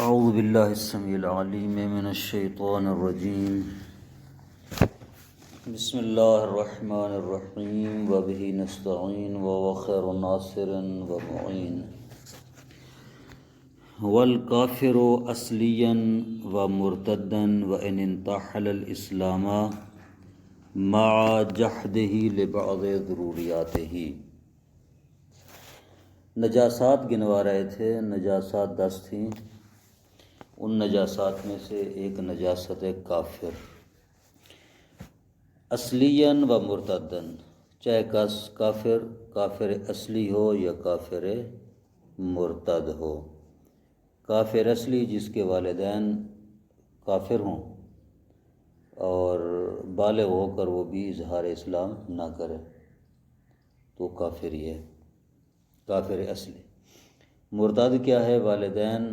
اعوذ باللہ السمیع العلیم من الشیطان الرجیم بسم اللہ الرحمن الرحیم وبہ نستعین وهو خیر ناصر ومعین والکافر اصلیا ومرتدا وان انتحل الاسلام مع جحدہ لبعض ضروریاتہ۔ نجاسات گنوا رہے تھے، نجاسات 10 تھیں، ان نجاسات میں سے ایک نجاست کافر، اصلیاً و مرتدن، چاہے کافر اصلی ہو یا کافر مرتد ہو۔ کافر اصلی جس کے والدین کافر ہوں اور بالغ ہو کر وہ بھی اظہار اسلام نہ کرے تو کافر ہی ہے، کافر اصلی۔ مرتد کیا ہے؟ والدین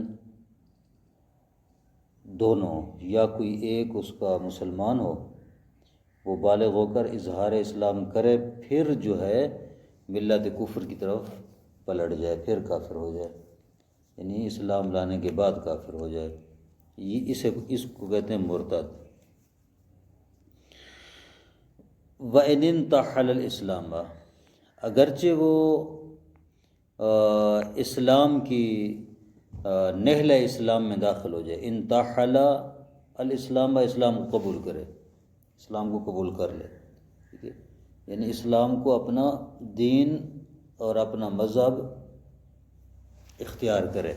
دونوں یا کوئی ایک اس کا مسلمان ہو، وہ بالغ ہو کر اظہار اسلام کرے، پھر جو ہے ملت کفر کی طرف پلٹ جائے، پھر کافر ہو جائے، یعنی اسلام لانے کے بعد کافر ہو جائے، اس کو کہتے ہیں مرتد۔ وَإِنِ انْتَحَلَ الْإِسْلَامَ، اگرچہ وہ اسلام کی نہل اسلام میں داخل ہو جائے، انتحل الاسلام، اسلام کو قبول کرے، اسلام کو قبول کر لے، ٹھیک ہے، یعنی اسلام کو اپنا دین اور اپنا مذہب اختیار کرے،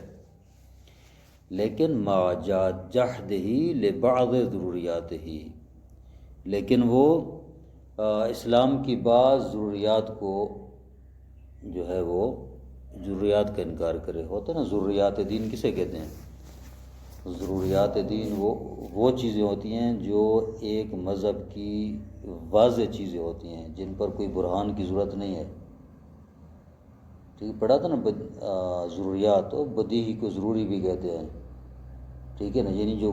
لیکن مع جحدہ لبعض ضروریاتہ، لیکن وہ اسلام کی بعض ضروریات کو جو ہے وہ ضروریات کا انکار کرے۔ ہوتا ہے نا ضروریات دین کسے کہتے ہیں؟ ضروریات دین وہ چیزیں ہوتی ہیں جو ایک مذہب کی واضح چیزیں ہوتی ہیں، جن پر کوئی برہان کی ضرورت نہیں ہے، ٹھیک پڑھا تھا نا ضروریات، بدیہی کو ضروری بھی کہتے ہیں، ٹھیک ہے نا، یعنی جو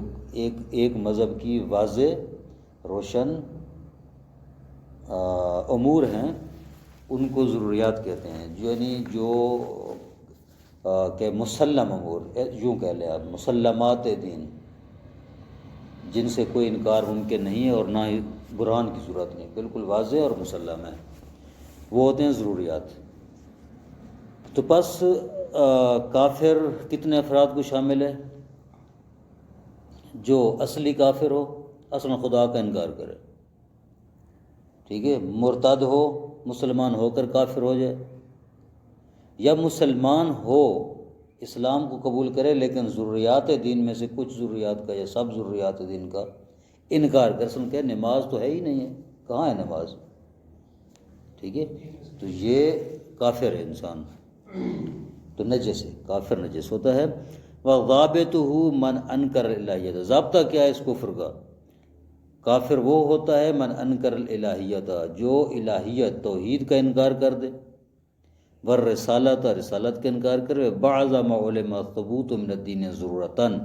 ایک مذہب کی واضح روشن امور ہیں ان کو ضروریات کہتے ہیں، جو کہ مسلم امور، یوں کہہ لیں آپ، مسلمات دین، جن سے کوئی انکار ممکن نہیں ہے اور نہ ہی برہان کی ضرورت نہیں، بالکل واضح اور مسلم ہے، وہ ہوتے ہیں ضروریات۔ تو پس کافر کتنے افراد کو شامل ہے؟ جو اصلی کافر ہو، اصلا خدا کا انکار کرے، ٹھیک ہے، مرتد ہو، مسلمان ہو کر کافر ہو جائے، یا مسلمان ہو اسلام کو قبول کرے لیکن ضروریات دین میں سے کچھ ضروریات کا یا سب ضروریات دین کا انکار کر، سن کہ نماز تو ہے ہی نہیں ہے، کہاں ہے نماز، ٹھیک ہے، تو یہ کافر ہے انسان، تو نجس ہے، کافر نجس ہوتا ہے۔ وَضَابِطُهُ مَنْ أَنْكَرَ الْإِلَٰهِيَّةَ، ضابطہ کیا ہے اس کفر کا؟ کافر وہ ہوتا ہے من انکر الالہیت، جو الہیت توحید کا انکار کر دے، والرسالت، رسالت کا انکار کرے، بعض ما علم ثبوت من الدین ضرورتاً،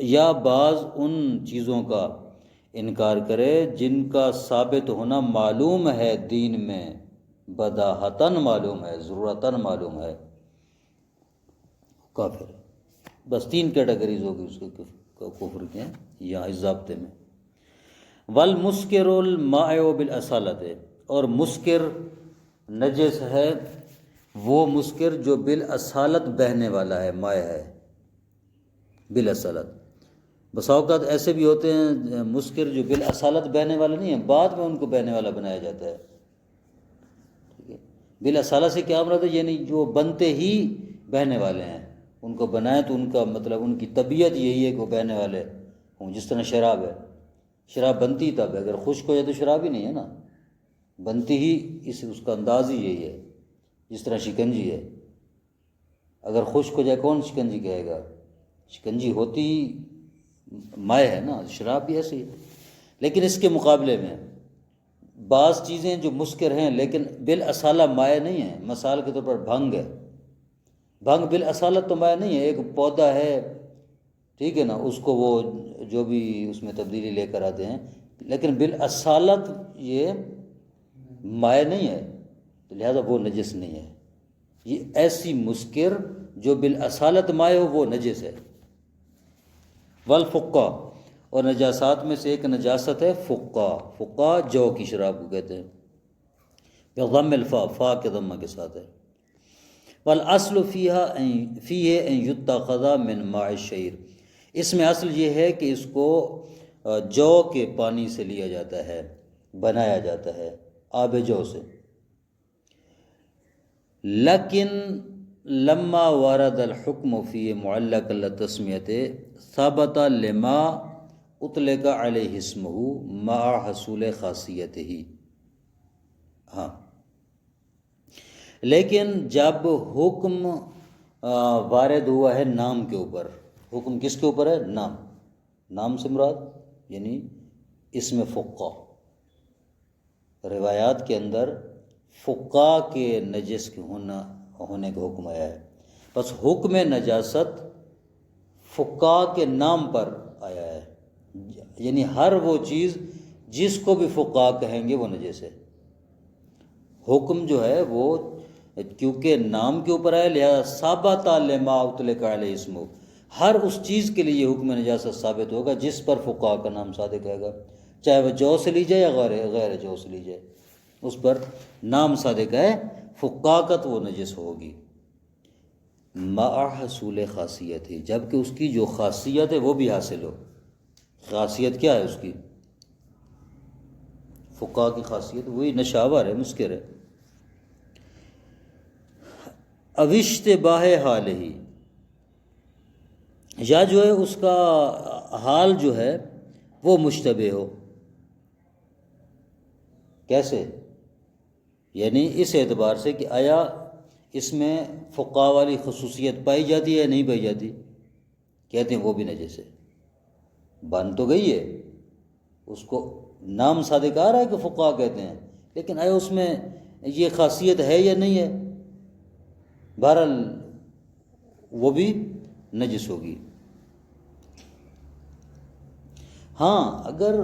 یا بعض ان چیزوں کا انکار کرے جن کا ثابت ہونا معلوم ہے دین میں، بداہتاً معلوم ہے، ضرورتاً معلوم ہے، کافر ہے۔ بس 3 کیٹیگریز ہوگی اس کے کفر کے یہاں اس ضابطے میں۔ والمسکر المائع بالاصالۃ، اور مسکر نجس ہے وہ مسکر جو بالاصالت بہنے والا ہے، مائع ہے بالاصالت۔ بس اوقات ایسے بھی ہوتے ہیں مسکر جو بالاصالت بہنے والا نہیں ہے، بعد میں ان کو بہنے والا بنایا جاتا ہے، ٹھیک ہے۔ بالاصالت سے کیا مراد ہے؟ یعنی جو بنتے ہی بہنے والے ہیں، ان کو بنائیں تو ان کا مطلب ان کی طبیعت یہی ہے کہ وہ بہنے والے ہوں، جس طرح شراب ہے، شراب بنتی تب ہے، اگر خشک ہو جائے تو شراب ہی نہیں ہے نا، بنتی ہی اس کا انداز ہی یہی ہے، جس طرح شکنجی ہے، اگر خشک ہو جائے کون شکنجی کہے گا؟ شکنجی ہوتی ہی مائع ہے نا، شراب بھی ایسے ہی۔ لیکن اس کے مقابلے میں بعض چیزیں جو مسکر ہیں لیکن بالاصالہ مائع نہیں ہیں، مثال کے طور پر بھنگ ہے، بھنگ بالاصالت تو مائع نہیں ہے، ایک پودا ہے، ٹھیک ہے نا، اس کو وہ جو بھی اس میں تبدیلی لے کر آتے ہیں، لیکن بالاصالت یہ مائع نہیں ہے، تو لہذا وہ نجس نہیں ہے۔ یہ ایسی مسکر جو بالاصالت مائع ہو وہ نجس ہے، والفقہ، اور نجاسات میں سے ایک نجاست ہے فقہ، فقہ جو کی شراب کو کہتے ہیں، بضم الفا، فا کے ضمہ کے ساتھ ہے۔ والاصل فیہ ان یتخذ من ماء الشعیر، اس میں اصل یہ ہے کہ اس کو جو کے پانی سے لیا جاتا ہے، بنایا جاتا ہے آب جو سے۔ لیکن لما ورد الحکم فی معلق التسمیت ثبت لما اطلق علیہ اسمہ مع حصول خاصیتہ، ہاں لیکن جب حکم وارد ہوا ہے نام کے اوپر، حکم کس کے اوپر ہے؟ نام، نام سے مراد یعنی اسم فقہ، روایات کے اندر فقہ کے نجس کے ہونے کا حکم آیا ہے، بس حکم نجاست فقہ کے نام پر آیا ہے، یعنی ہر وہ چیز جس کو بھی فقہ کہیں گے وہ نجس ہے۔ حکم جو ہے وہ کیونکہ نام کے اوپر آیا، لہذا ثابت لما اطلق علیہ اسمہ، ہر اس چیز کے لیے یہ حکم نجاست ثابت ہوگا جس پر فقہ کا نام صادق آئے گا، چاہے وہ جو سے لی جائے یا غیر جو سے لی جائے، اس پر نام صادق ہے فقہ کا تو وہ نجس ہوگی، مع حصول خاصیت ہے، جبکہ اس کی جو خاصیت ہے وہ بھی حاصل ہو۔ خاصیت کیا ہے اس کی؟ فقہ کی خاصیت وہی نشاور ہے، مسکر ہے۔ اوشتباہ حال ہی، یا جو ہے اس کا حال جو ہے وہ مشتبہ ہو، کیسے؟ یعنی اس اعتبار سے کہ آیا اس میں فقہ والی خصوصیت پائی جاتی ہے یا نہیں پائی جاتی، کہتے ہیں وہ بھی نجس ہے، بن تو گئی ہے، اس کو نام صادق آ رہا ہے کہ فقہ کہتے ہیں، لیکن آیا اس میں یہ خاصیت ہے یا نہیں ہے، بہرحال وہ بھی نجس ہوگی۔ ہاں اگر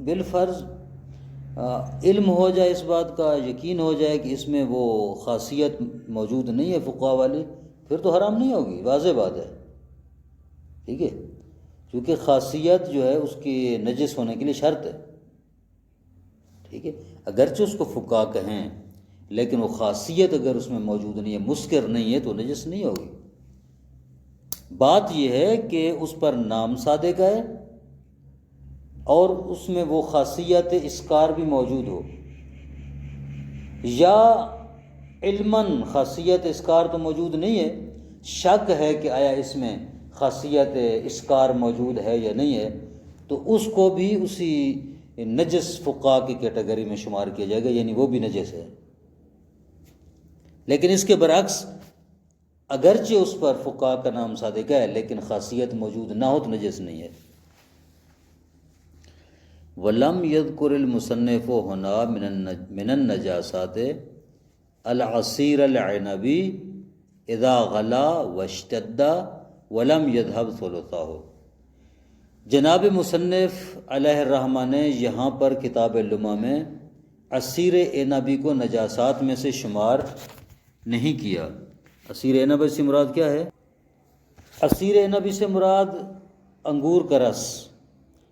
بالفرض علم ہو جائے اس بات کا، یقین ہو جائے کہ اس میں وہ خاصیت موجود نہیں ہے فقہ والی، پھر تو حرام نہیں ہوگی، واضح بات ہے، ٹھیک ہے، کیونکہ خاصیت جو ہے اس کی نجس ہونے کے لیے شرط ہے، ٹھیک ہے، اگرچہ اس کو فقہ کہیں لیکن وہ خاصیت اگر اس میں موجود نہیں ہے، مسکر نہیں ہے، تو نجس نہیں ہوگی۔ بات یہ ہے کہ اس پر نام صادق ہے اور اس میں وہ خاصیت اسکار بھی موجود ہو، یا علماً خاصیت اسکار تو موجود نہیں ہے، شک ہے کہ آیا اس میں خاصیت اسکار موجود ہے یا نہیں ہے، تو اس کو بھی اسی نجس فقہ کی کیٹیگری میں شمار کیا جائے گا، یعنی وہ بھی نجس ہے۔ لیکن اس کے برعکس اگرچہ اس پر فقہ کا نام صادق ہے لیکن خاصیت موجود نہ ہو تو نجس نہیں ہے۔ وَلَمْ يَذْكُرِ الْمُصَنِّفُ هُنَا مِنَ النَّجَاسَاتِ الْعَصِيرَ الْعِنَبِ اِذَا غَلَا وَاشْتَدَّ وَلَمْ يَذْهَبْ ثُلُثَهُ، جناب مصنف علیہ الرحمہ نے یہاں پر کتاب لمع میں عصیر عنبی کو نجاسات میں سے شمار نہیں کیا۔ عصیر عنبی سے مراد کیا ہے؟ عصیر عنبی سے مراد انگور کا رس،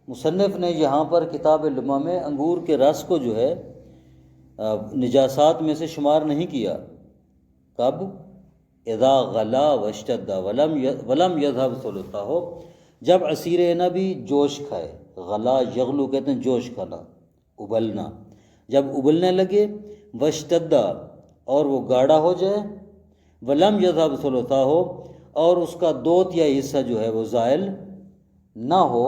مصنف نے یہاں پر کتاب لمع میں انگور کے رس کو جو ہے نجاسات میں سے شمار نہیں کیا۔ کب؟ اذا غلا واشتد ولم یذهب ثلثہ، جب عصیر عنبی جوش کھائے، غلا یغلو کہتے ہیں جوش کھانا، ابلنا، جب ابلنے لگے، واشتد اور وہ گاڑھا ہو جائے، ولم یذهب ثلثہ اور اس کا دو تہائی حصہ جو ہے وہ زائل نہ ہو،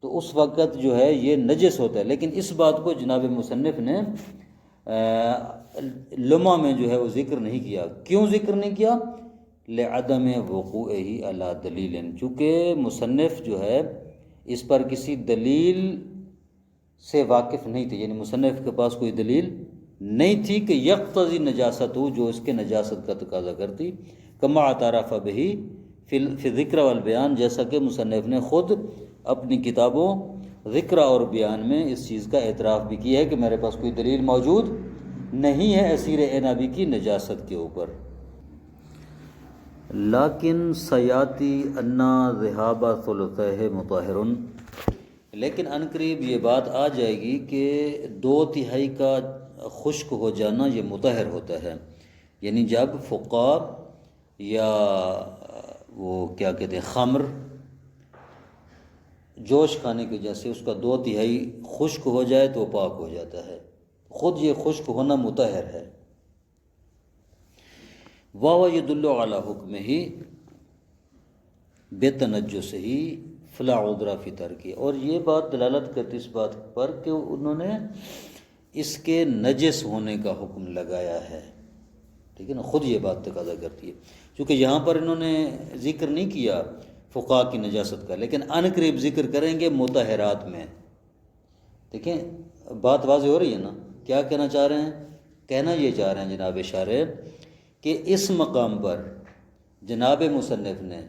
تو اس وقت جو ہے یہ نجس ہوتا ہے۔ لیکن اس بات کو جناب مصنف نے لمع میں جو ہے وہ ذکر نہیں کیا۔ کیوں ذکر نہیں کیا؟ لعدم وقوعہ علی دلیل، چونکہ مصنف جو ہے اس پر کسی دلیل سے واقف نہیں تھے، یعنی مصنف کے پاس کوئی دلیل نہیں تھی کہ یقتضی نجاست ہو، جو اس کے نجاست کا تقاضا کرتی، کما اعترف بہ فی ذکر والبیان، جیسا کہ مصنف نے خود اپنی کتابوں ذکر اور بیان میں اس چیز کا اعتراف بھی کیا ہے کہ میرے پاس کوئی دلیل موجود نہیں ہے عصیر عنبی کی نجاست کے اوپر۔ لیکن سیاتی انا ذہاب ثلثہ مطہر، لیکن عنقریب یہ بات آ جائے گی کہ 2/3 کا خشک ہو جانا یہ مطہر ہوتا ہے، یعنی جب فقاہ یا وہ کیا کہتے ہیں خمر جوش کھانے کی وجہ سے اس کا 2/3 خشک ہو جائے تو وہ پاک ہو جاتا ہے، خود یہ خشک ہونا مطہر ہے۔ وَهُوَ يَدُلُّ عَلَى حُکْمِهِ بِتَنَجُّسِهِ فَلَا عُذْرَ فِي تَرْكِهِ، اور یہ بات دلالت کرتی اس بات پر کہ انہوں نے اس کے نجس ہونے کا حکم لگایا ہے، ٹھیک ہے نا، خود یہ بات تقاضا کرتی ہے، چونکہ یہاں پر انہوں نے ذکر نہیں کیا فقہاء کی نجاست کا، لیکن عن قریب ذکر کریں گے مطہرات میں۔ دیکھیں بات واضح ہو رہی ہے نا، کیا کہنا چاہ رہے ہیں؟ کہنا یہ چاہ رہے ہیں جناب شارح کہ اس مقام پر جناب مصنف نے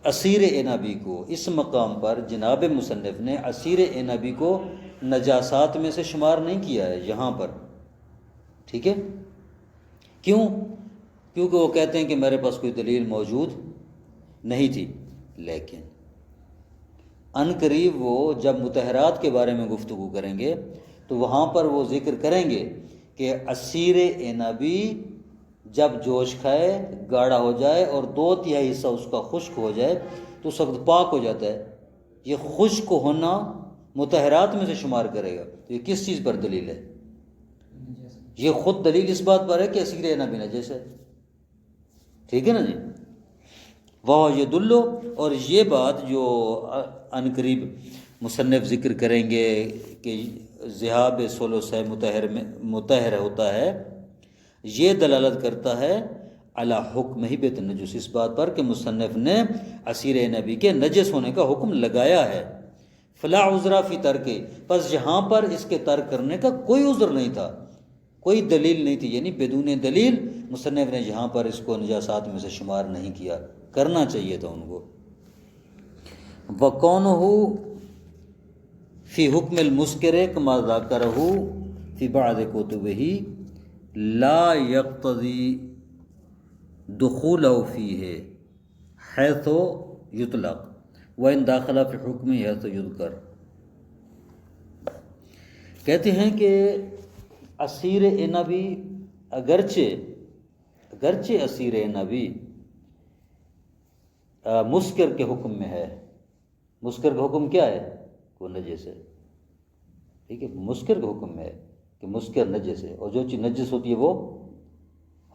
عصیر عنبی کو، اس مقام پر جناب مصنف نے عصیر عنبی کو نجاسات میں سے شمار نہیں کیا ہے یہاں پر، ٹھیک ہے؟ کیوں؟ کیونکہ وہ کہتے ہیں کہ میرے پاس کوئی دلیل موجود نہیں تھی، لیکن ان قریب وہ جب مطہرات کے بارے میں گفتگو کریں گے تو وہاں پر وہ ذکر کریں گے کہ عصیر عنبی جب جوش کھائے گاڑھا ہو جائے اور 2/3 حصہ اس کا خشک ہو جائے تو اس وقت پاک ہو جاتا ہے، یہ خشک ہونا مطہرات میں سے شمار کرے گا۔ تو یہ کس چیز پر دلیل ہے؟ یہ خود دلیل اس بات پر ہے کہ عصیر عنبی نجس ہے، ٹھیک ہے نا جی۔ وہ یدل، اور یہ بات جو عن قریب مصنف ذکر کریں گے کہ ذہاب ثلث مطہر ہوتا ہے، یہ دلالت کرتا ہے علی حکمہ بالتنجس، اس بات پر کہ مصنف نے عصیر عنبی کے نجس ہونے کا حکم لگایا ہے۔ فلا عذر فی ترک، پس یہاں پر اس کے ترک کرنے کا کوئی عذر نہیں تھا، کوئی دلیل نہیں تھی، یعنی بدون دلیل مصنف نے یہاں پر اس کو نجاسات میں سے شمار نہیں کیا، کرنا چاہیے تھا ان کو۔ وَقَوْنُهُ فی حکم المسکر کما ذکرہ فی بعض کتبہ لا یقتضی دخولہ فیہ حیث یطلق وَإِن داخل فی حکم حیث یذکر، کہتے ہیں کہ عصیر عنبی اگرچہ عصیر عنبی مسکر کے حکم میں ہے، مسکر کا حکم کیا ہے؟ وہ نجس ہے، ٹھیک ہے، مسکر کا حکم ہے کہ مسکر نجس ہے، اور جو چیز نجس ہوتی ہے وہ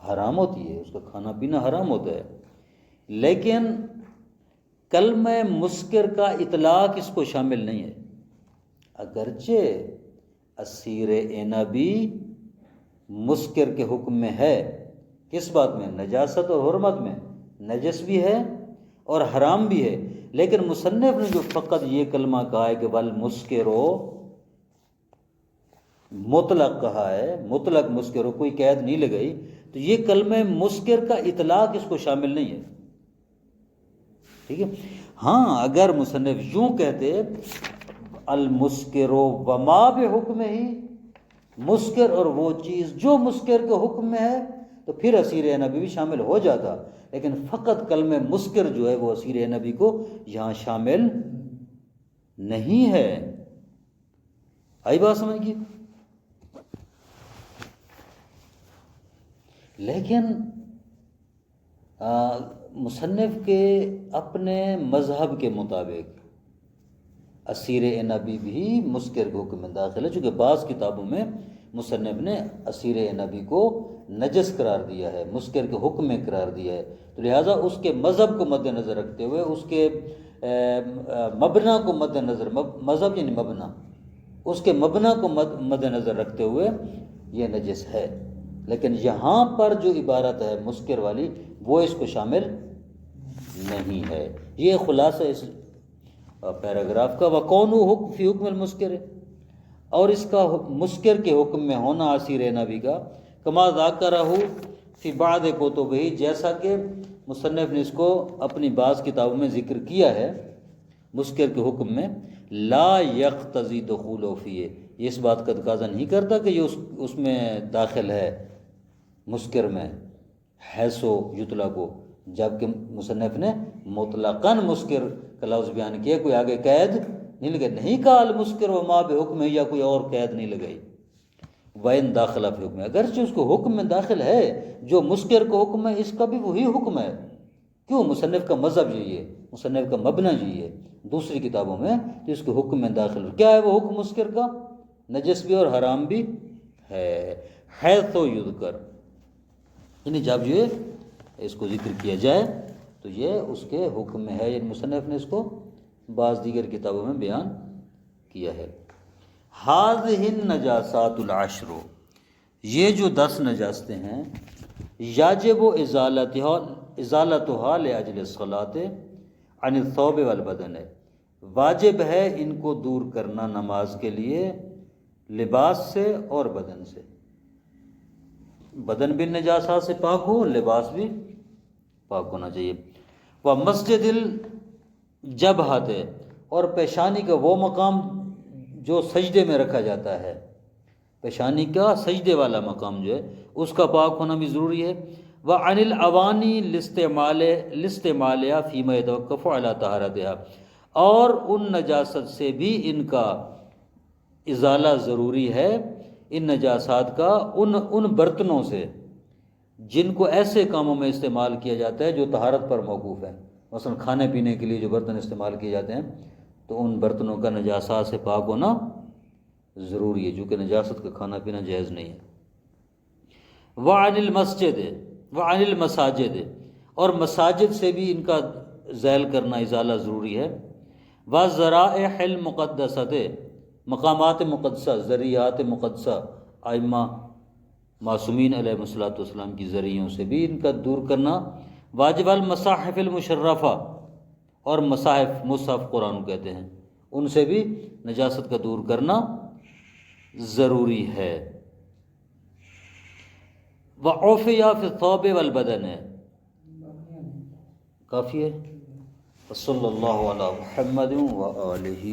حرام ہوتی ہے، اس کا کھانا پینا حرام ہوتا ہے، لیکن کلمہ مسکر کا اطلاق اس کو شامل نہیں ہے۔ اگرچہ عصیر عنبی مسکر کے حکم میں ہے، کس بات میں؟ نجاست اور حرمت میں، نجس بھی ہے اور حرام بھی ہے، لیکن مصنف نے جو فقط یہ کلمہ کہا ہے کہ والمسکرو، مطلق کہا ہے، مطلق مسکرو، کوئی قید نہیں لگائی، تو یہ کلمہ مسکر کا اطلاق اس کو شامل نہیں ہے، ٹھیک ہے۔ ہاں اگر مصنف یوں کہتے المسکرو وما بحکمہ، مسکر اور وہ چیز جو مسکر کے حکم میں ہے، تو پھر عصیر عنبی بھی شامل ہو جاتا، لیکن فقط کلمہ مسکر جو ہے وہ عصیر عنبی کو یہاں شامل نہیں ہے۔ آئی بات سمجھ گئی؟ لیکن مصنف کے اپنے مذہب کے مطابق عصیر عنبی بھی مسکر کے حکم میں داخل ہے، چونکہ بعض کتابوں میں مصنف نے عصیر عنبی کو نجس قرار دیا ہے، مسکر کے حکم میں قرار دیا ہے، تو لہٰذا اس کے مذہب کو مد نظر رکھتے ہوئے، اس کے مبنا کو مد نظر، مذہب یعنی مبنا، اس کے مبنا کو مد نظر رکھتے ہوئے یہ نجس ہے، لیکن یہاں پر جو عبارت ہے مسکر والی وہ اس کو شامل نہیں ہے۔ یہ خلاصہ اس پیراگراف کا۔ وَقَوْنُهُ فِي حُکْمِ الْمُسْکِرِ، اور اس کا مسکر کے حکم میں ہونا عصیر عنبی کا، کما ذکرہ فی بعض کتبہ، جیسا کہ مصنف نے اس کو اپنی بعض کتابوں میں ذکر کیا ہے مسکر کے حکم میں، لا یقتضی دخولہ فیہ، یہ اس بات کا تقاضا نہیں کرتا کہ یہ اس میں داخل ہے مسکر میں حیث و یطلق کو، جبکہ مصنف نے مطلقاً مسکر کا لفظ بیان کیا، کوئی آگے قید نہیں لگائی، نہیں کہا المسکر و ما بحکم ہے، یا کوئی اور قید نہیں لگائی۔ وَإِن داخلہ فی حکم ہے، اگرچہ اس کو حکم میں داخل ہے، جو مسکر کو حکم ہے اس کا بھی وہی حکم ہے۔ کیوں؟ مصنف کا مذہب یہی ہے، مصنف کا مبنی یہی ہے دوسری کتابوں میں، تو اس کو حکم میں داخل کیا ہے وہ حکم مسکر کا؟ نجس بھی اور حرام بھی ہے، حیث و یذکر، یعنی جب یہ اس کو ذکر کیا جائے تو یہ اس کے حکم میں ہے، یعنی مصنف نے اس کو بعض دیگر کتابوں میں بیان کیا ہے۔ ہذہ النجاسات العشر، یہ جو 10 نجاستیں ہیں، یاجب ازالتها لاجل الصلاۃ عن الثوب والبدن، واجب ہے ان کو دور کرنا نماز کے لیے لباس سے اور بدن سے، بدن بھی نجاسات سے پاک ہو، لباس بھی پاک ہونا چاہیے۔ وہ مسجد الجبہۃ، اور پیشانی کا وہ مقام جو سجدے میں رکھا جاتا ہے، پیشانی کا سجدے والا مقام جو ہے اس کا پاک ہونا بھی ضروری ہے۔ وعن الاوانی لاستعمالها فيما يتوقف على طہارتها، اور ان نجاست سے بھی ان کا ازالہ ضروری ہے، ان نجاسات کا ان برتنوں سے جن کو ایسے کاموں میں استعمال کیا جاتا ہے جو طہارت پر موقوف ہے، مثلا کھانے پینے کے لیے جو برتن استعمال کیے جاتے ہیں تو ان برتنوں کا نجاسات سے پاک ہونا ضروری ہے، جو کہ نجاست کا کھانا پینا جائز نہیں ہے۔ وعن المساجد، اور مساجد سے بھی ان کا زائل کرنا، ازالہ ضروری ہے۔ وذرائع المقدسۃ، مقامات مقدسہ، ذریعات مقدسہ، ائمہ معصومین علیہ الصلوۃ والسلام کی ذریعوں سے بھی ان کا دور کرنا۔ واجب المصاحف المشرفہ، اور مصاحف، مصحف قرآن کہتے ہیں، ان سے بھی نجاست کا دور کرنا ضروری ہے۔ وعفی فی الثوب والبدن، کافی ہے۔ صلی اللہ علی محمد وآلہ